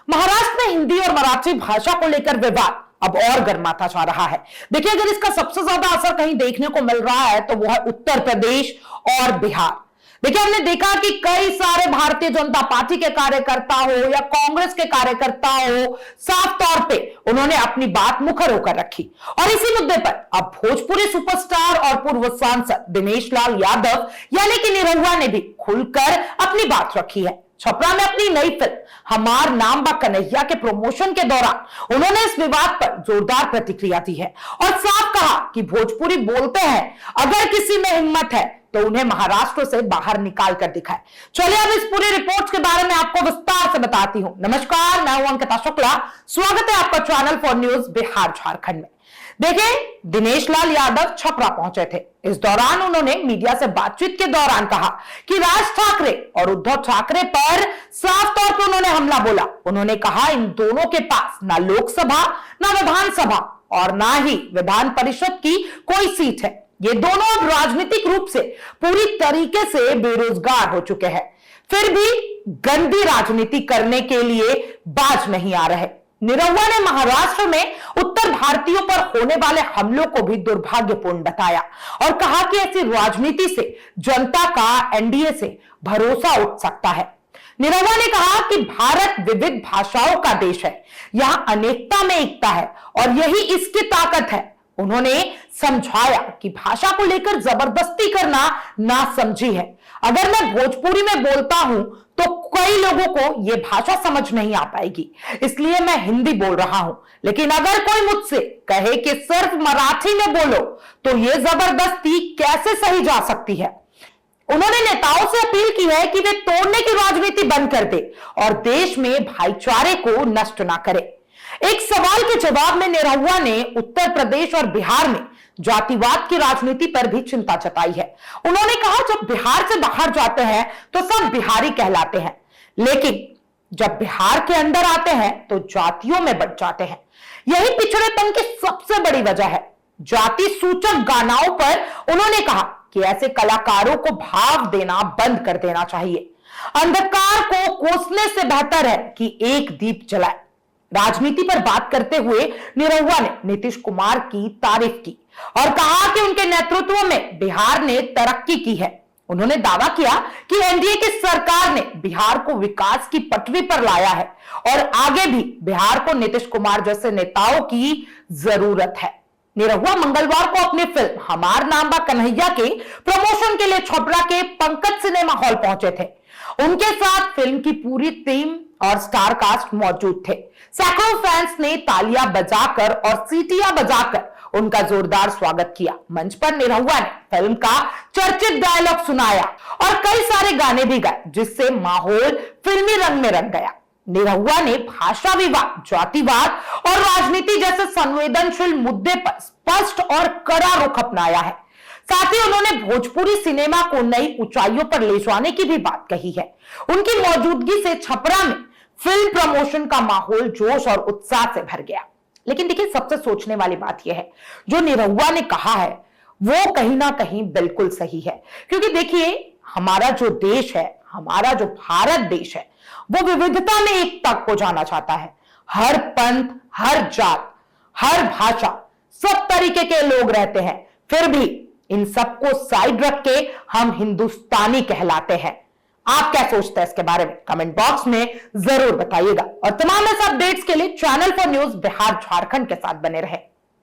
महाराष्ट्र में हिंदी और मराठी भाषा को लेकर विवाद अब और गर्माता जा रहा है। देखिए, अगर इसका सबसे ज्यादा असर कहीं देखने को मिल रहा है तो वो है उत्तर प्रदेश और बिहार। देखिए, हमने देखा कि कई सारे भारतीय जनता पार्टी के कार्यकर्ता हो या कांग्रेस के कार्यकर्ता हो, साफ तौर पे उन्होंने अपनी बात मुखर होकर रखी। और इसी मुद्दे पर अब भोजपुरी सुपरस्टार और पूर्व सांसद दिनेश लाल यादव यानी कि निरहुआ ने भी खुलकर अपनी बात रखी है। छपरा में अपनी नई फिल्म हमार नाम बा कन्हैया के प्रमोशन के दौरान उन्होंने इस विवाद पर जोरदार प्रतिक्रिया दी है और साफ कहा कि भोजपुरी बोलते हैं, अगर किसी में हिम्मत है तो उन्हें महाराष्ट्र से बाहर निकाल कर दिखाए। चलिए अब इस पूरी रिपोर्ट के बारे में आपको विस्तार से बताती हूं। नमस्कार, मैं हूं अंकिता शुक्ला। स्वागत है आपका channel for news Bihar Jharkhand में। देखिए, दिनेश लाल यादव छपरा पहुंचे थे। इस दौरान उन्होंने मीडिया से बातचीत के दौरान कहा कि राज ठाकरे और उद्धव ठाकरे पर साफ तौर पर उन्होंने हमला बोला। उन्होंने कहा इन दोनों के पास ना लोकसभा, ना विधानसभा और ना ही विधान परिषद की कोई सीट है। ये दोनों अब राजनीतिक रूप से पूरी तरीके से बेरोजगार हो चुके हैं, फिर भी गंदी राजनीति करने के लिए बाज नहीं आ रहे। निरहुआ ने महाराष्ट्र में उत्तर भारतीयों पर होने वाले हमलों को भी दुर्भाग्यपूर्ण बताया और कहा कि ऐसी राजनीति से जनता का एनडीए से भरोसा उठ सकता है। निरहुआ ने कहा कि भारत विविध भाषाओं का देश है, यहां अनेकता में एकता है और यही इसकी ताकत है। उन्होंने समझाया कि भाषा को लेकर जबरदस्ती करना ना समझी है। अगर मैं भोजपुरी में बोलता हूं तो कई लोगों को यह भाषा समझ नहीं आ पाएगी, इसलिए मैं हिंदी बोल रहा हूं। लेकिन अगर कोई मुझसे कहे कि सिर्फ मराठी में बोलो तो यह जबरदस्ती कैसे सही जा सकती है। उन्होंने नेताओं से अपील की है कि वे तोड़ने की राजनीति बंद कर दे और देश में भाईचारे को नष्ट ना करे। एक सवाल के जवाब में निरहुआ ने उत्तर प्रदेश और बिहार में जातिवाद की राजनीति पर भी चिंता जताई है। उन्होंने कहा जब बिहार से बाहर जाते हैं तो सब बिहारी कहलाते हैं, लेकिन जब बिहार के अंदर आते हैं तो जातियों में बंट जाते हैं। यही पिछड़ेपन की सबसे बड़ी वजह है। जाति सूचक गानाओं पर उन्होंने कहा कि ऐसे कलाकारों को भाव देना बंद कर देना चाहिए। अंधकार को कोसने से बेहतर है कि एक दीप जलाए। राजनीति पर बात करते हुए निरहुआ ने नीतीश कुमार की तारीफ की और कहा कि उनके नेतृत्व में बिहार ने तरक्की की है। उन्होंने दावा किया कि एनडीए की सरकार ने बिहार को विकास की पटरी पर लाया है और आगे भी बिहार को नीतीश कुमार जैसे नेताओं की जरूरत है। निरहुआ मंगलवार को अपनी फिल्म हमार नाम बा कन्हैया के प्रमोशन के लिए छपरा के पंकज सिनेमा हॉल पहुंचे थे। उनके साथ फिल्म की पूरी टीम और स्टार कास्ट मौजूद थे। सैकड़ों फैंस ने तालियां बजाकर और सीटियां बजाकर उनका जोरदार स्वागत किया। मंच पर निरहुआ ने फिल्म का चर्चित डायलॉग सुनाया और कई सारे गाने भी गाए, जिससे माहौल फिल्मी रंग में रंग गया। निरहुआ ने भाषा विवाद, जातिवाद और राजनीति जैसे संवेदनशील मुद्दे पर स्पष्ट और कड़ा रुख अपनाया है। साथ ही उन्होंने भोजपुरी सिनेमा को नई ऊंचाइयों पर ले जाने की भी बात कही है। उनकी मौजूदगी से छपरा में फिल्म प्रमोशन का माहौल जोश और उत्साह से भर गया। लेकिन देखिए, सबसे सोचने वाली बात यह है, जो निरहुआ ने कहा है वो कहीं ना कहीं बिल्कुल सही है। क्योंकि देखिए, हमारा जो देश है, हमारा जो भारत देश है, वो विविधता में एकता को जाना चाहता है। हर पंथ, हर जात, हर भाषा, सब तरीके के लोग रहते हैं, फिर भी इन सबको साइड रख के हम हिंदुस्तानी कहलाते हैं। आप क्या सोचते हैं इसके बारे में कमेंट बॉक्स में जरूर बताइएगा और तमाम ऐसे अपडेट्स के लिए channel for news Bihar Jharkhand के साथ बने रहें।